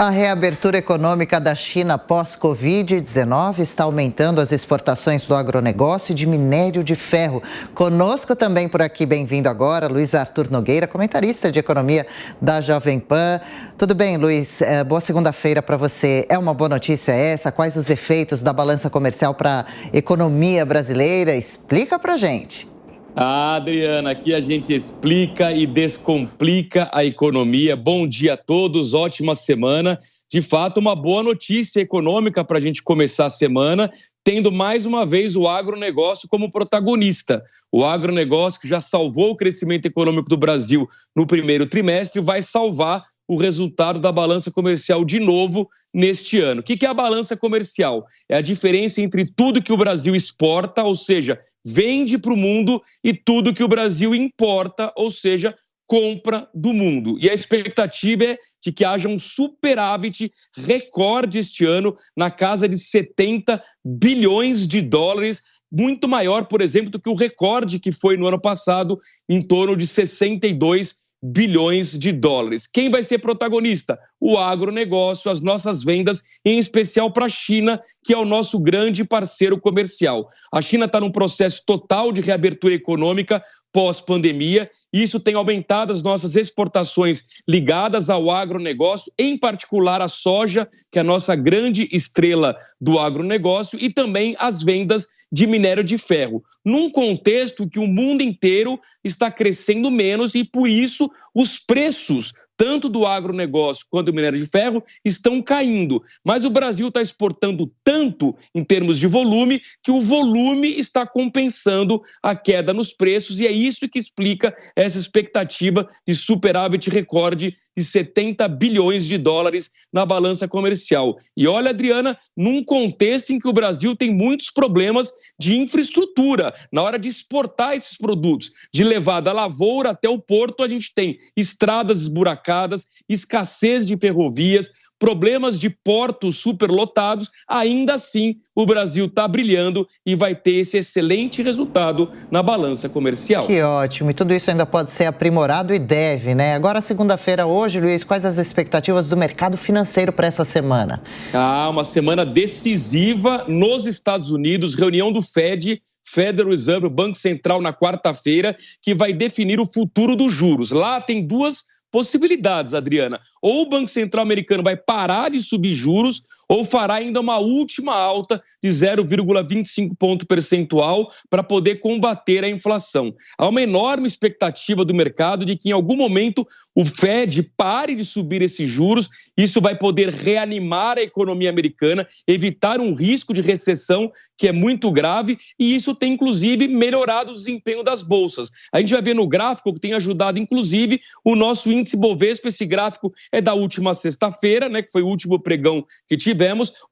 A reabertura econômica da China pós-Covid-19 está aumentando as exportações do agronegócio e de minério de ferro. Conosco também por aqui, bem-vindo agora, Luiz Arthur Nogueira, comentarista de economia da Jovem Pan. Tudo bem, Luiz? Boa segunda-feira para você. É uma boa notícia essa? Quais os efeitos da balança comercial para a economia brasileira? Explica para a gente. Adriana, aqui a gente explica e descomplica a economia. Bom dia a todos, ótima semana. De fato, uma boa notícia econômica para a gente começar a semana, tendo mais uma vez o agronegócio como protagonista. O agronegócio que já salvou o crescimento econômico do Brasil no primeiro trimestre vai salvar o resultado da balança comercial de novo neste ano. O que é a balança comercial? É a diferença entre tudo que o Brasil exporta, ou seja, vende para o mundo, e tudo que o Brasil importa, ou seja, compra do mundo. E a expectativa é de que haja um superávit recorde este ano na casa de 70 bilhões de dólares, muito maior, por exemplo, do que o recorde que foi no ano passado, em torno de 62 bilhões de dólares. Quem vai ser protagonista? O agronegócio, as nossas vendas, em especial para a China, que é o nosso grande parceiro comercial. A China está num processo total de reabertura econômica pós-pandemia, e isso tem aumentado as nossas exportações ligadas ao agronegócio, em particular a soja, que é a nossa grande estrela do agronegócio, e também as vendas de minério de ferro, num contexto que o mundo inteiro está crescendo menos e, por isso, os preços, tanto do agronegócio quanto do minério de ferro, estão caindo. Mas o Brasil está exportando tanto em termos de volume que o volume está compensando a queda nos preços, e é isso que explica essa expectativa de superávit recorde de 70 bilhões de dólares na balança comercial. E olha, Adriana, num contexto em que o Brasil tem muitos problemas de infraestrutura, na hora de exportar esses produtos, de levar da lavoura até o porto, a gente tem estradas esburacadas, escassez de ferrovias, problemas de portos superlotados. Ainda assim, o Brasil está brilhando e vai ter esse excelente resultado na balança comercial. Que ótimo, e tudo isso ainda pode ser aprimorado e deve, né? Agora, segunda-feira, hoje, Luiz, quais as expectativas do mercado financeiro para essa semana? Uma semana decisiva nos Estados Unidos, reunião do Federal Reserve, o Banco Central, na quarta-feira, que vai definir o futuro dos juros. Lá tem duas possibilidades, Adriana. Ou o Banco Central americano vai parar de subir juros, ou fará ainda uma última alta de 0,25 ponto percentual para poder combater a inflação. Há uma enorme expectativa do mercado de que em algum momento o Fed pare de subir esses juros. Isso vai poder reanimar a economia americana, evitar um risco de recessão que é muito grave, e isso tem inclusive melhorado o desempenho das bolsas. A gente vai ver no gráfico que tem ajudado inclusive o nosso índice Bovespa. Esse gráfico é da última sexta-feira, né, que foi o último pregão que tivemos,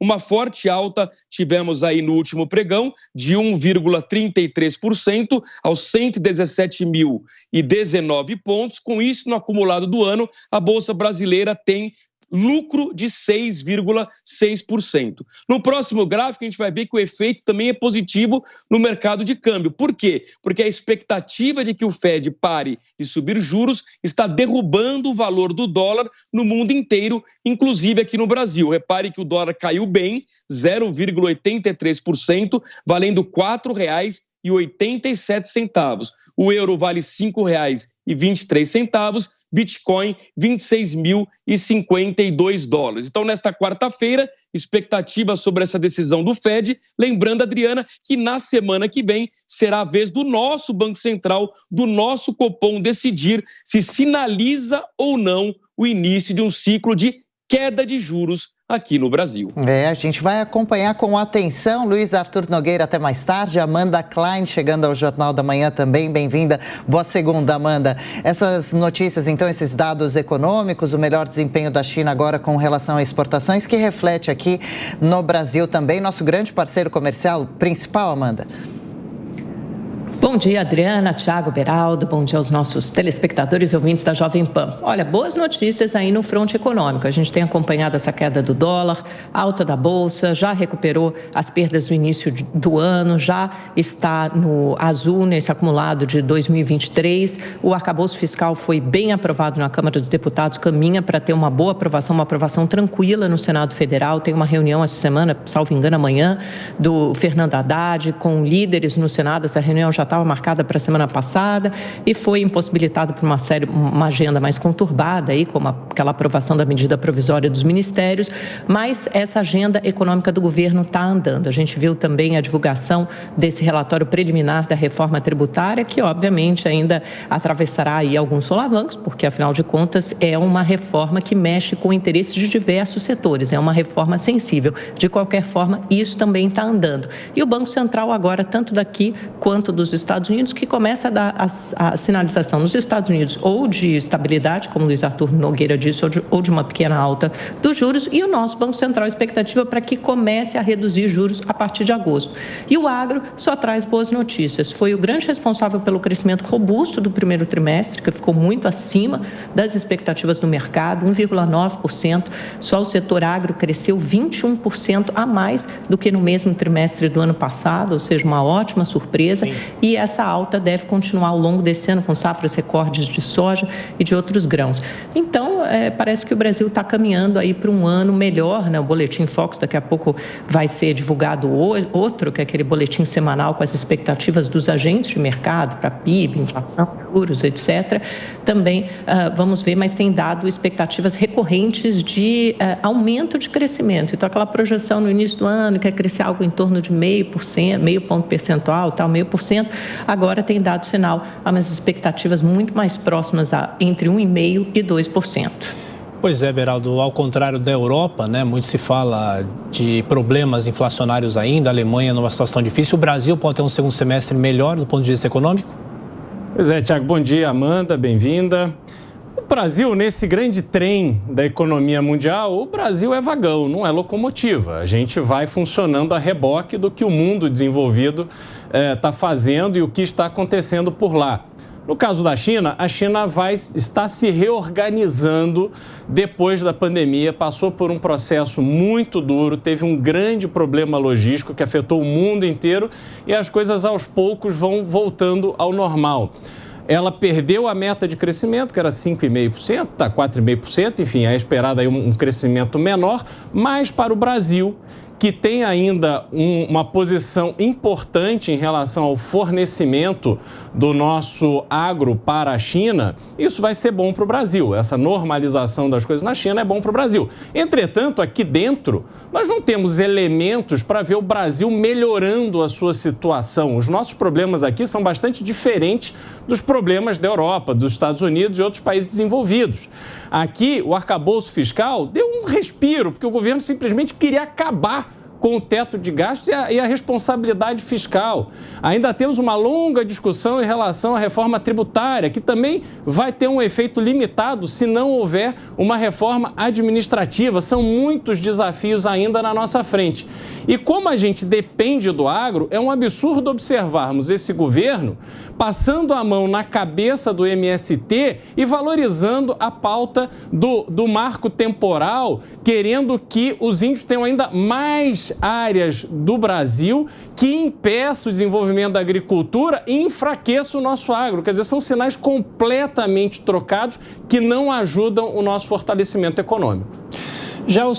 uma forte alta tivemos aí no último pregão de 1,33% aos 117.019 pontos. Com isso, no acumulado do ano, a Bolsa Brasileira tem lucro de 6,6%. No próximo gráfico, a gente vai ver que o efeito também é positivo no mercado de câmbio. Por quê? Porque a expectativa de que o Fed pare de subir juros está derrubando o valor do dólar no mundo inteiro, inclusive aqui no Brasil. Repare que o dólar caiu bem, 0,83%, valendo R$ 4,87. O euro vale R$ 5,23, Bitcoin, 26.052 dólares. Então, nesta quarta-feira, expectativa sobre essa decisão do Fed. Lembrando, Adriana, que na semana que vem será a vez do nosso Banco Central, do nosso Copom, decidir se sinaliza ou não o início de um ciclo de queda de juros aqui no Brasil. A gente vai acompanhar com atenção. Luiz Arthur Nogueira, até mais tarde. Amanda Klein chegando ao Jornal da Manhã também. Bem-vinda. Boa segunda, Amanda. Essas notícias, então, esses dados econômicos, o melhor desempenho da China agora com relação a exportações, que reflete aqui no Brasil também, nosso grande parceiro comercial principal, Amanda. Bom dia, Adriana, Thiago, Beraldo, bom dia aos nossos telespectadores e ouvintes da Jovem Pan. Olha, boas notícias aí no fronte econômico. A gente tem acompanhado essa queda do dólar, alta da Bolsa, já recuperou as perdas do início do ano, já está no azul nesse acumulado de 2023. O arcabouço fiscal foi bem aprovado na Câmara dos Deputados, caminha para ter uma boa aprovação, uma aprovação tranquila no Senado Federal. Tem uma reunião essa semana, salvo engano, amanhã, do Fernando Haddad, com líderes no Senado. Essa reunião já estava marcada para a semana passada e foi impossibilitado por uma agenda mais conturbada, aí, como aquela aprovação da medida provisória dos ministérios, mas essa agenda econômica do governo está andando. A gente viu também a divulgação desse relatório preliminar da reforma tributária, que obviamente ainda atravessará aí alguns solavancos, porque afinal de contas é uma reforma que mexe com interesses de diversos setores, é uma reforma sensível. De qualquer forma, isso também está andando. E o Banco Central agora, tanto daqui quanto dos Estados Unidos, que começa a dar a sinalização nos Estados Unidos ou de estabilidade, como o Luiz Artur Nogueira disse, ou de uma pequena alta dos juros, e o nosso Banco Central expectativa para que comece a reduzir juros a partir de agosto. E o agro só traz boas notícias. Foi o grande responsável pelo crescimento robusto do primeiro trimestre, que ficou muito acima das expectativas do mercado, 1,9%. Só o setor agro cresceu 21% a mais do que no mesmo trimestre do ano passado, ou seja, uma ótima surpresa. Sim. E essa alta deve continuar ao longo desse ano com safras recordes de soja e de outros grãos. Então, parece que o Brasil está caminhando aí para um ano melhor, né? O Boletim Focus daqui a pouco vai ser divulgado outro, que é aquele boletim semanal com as expectativas dos agentes de mercado para PIB, inflação, juros, etc. Também vamos ver, mas tem dado expectativas recorrentes de aumento de crescimento. Então, aquela projeção no início do ano que é crescer algo em torno de 0,5%, meio ponto percentual, tal, 0,5%, agora tem dado sinal a umas expectativas muito mais próximas a entre 1,5% e 2%. Pois é, Beraldo, ao contrário da Europa, né, muito se fala de problemas inflacionários ainda, a Alemanha numa situação difícil, o Brasil pode ter um segundo semestre melhor do ponto de vista econômico? Pois é, Thiago, bom dia, Amanda, bem-vinda. O Brasil, nesse grande trem da economia mundial, o Brasil é vagão, não é locomotiva. A gente vai funcionando a reboque do que o mundo desenvolvido está fazendo e o que está acontecendo por lá. No caso da China, a China está se reorganizando depois da pandemia, passou por um processo muito duro, teve um grande problema logístico que afetou o mundo inteiro e as coisas aos poucos vão voltando ao normal. Ela perdeu a meta de crescimento, que era 5,5%, está 4,5%, enfim, é esperado aí um crescimento menor, mas para o Brasil, que tem ainda uma posição importante em relação ao fornecimento do nosso agro para a China, isso vai ser bom para o Brasil. Essa normalização das coisas na China é bom para o Brasil. Entretanto, aqui dentro, nós não temos elementos para ver o Brasil melhorando a sua situação. Os nossos problemas aqui são bastante diferentes dos problemas da Europa, dos Estados Unidos e outros países desenvolvidos. Aqui, o arcabouço fiscal deu um respiro, porque o governo simplesmente queria acabar com o teto de gastos e a responsabilidade fiscal. Ainda temos uma longa discussão em relação à reforma tributária, que também vai ter um efeito limitado se não houver uma reforma administrativa. São muitos desafios ainda na nossa frente. E como a gente depende do agro, é um absurdo observarmos esse governo passando a mão na cabeça do MST e valorizando a pauta do marco temporal, querendo que os índios tenham ainda mais áreas do Brasil, que impeça o desenvolvimento da agricultura e enfraqueça o nosso agro. Quer dizer, são sinais completamente trocados que não ajudam o nosso fortalecimento econômico. Já os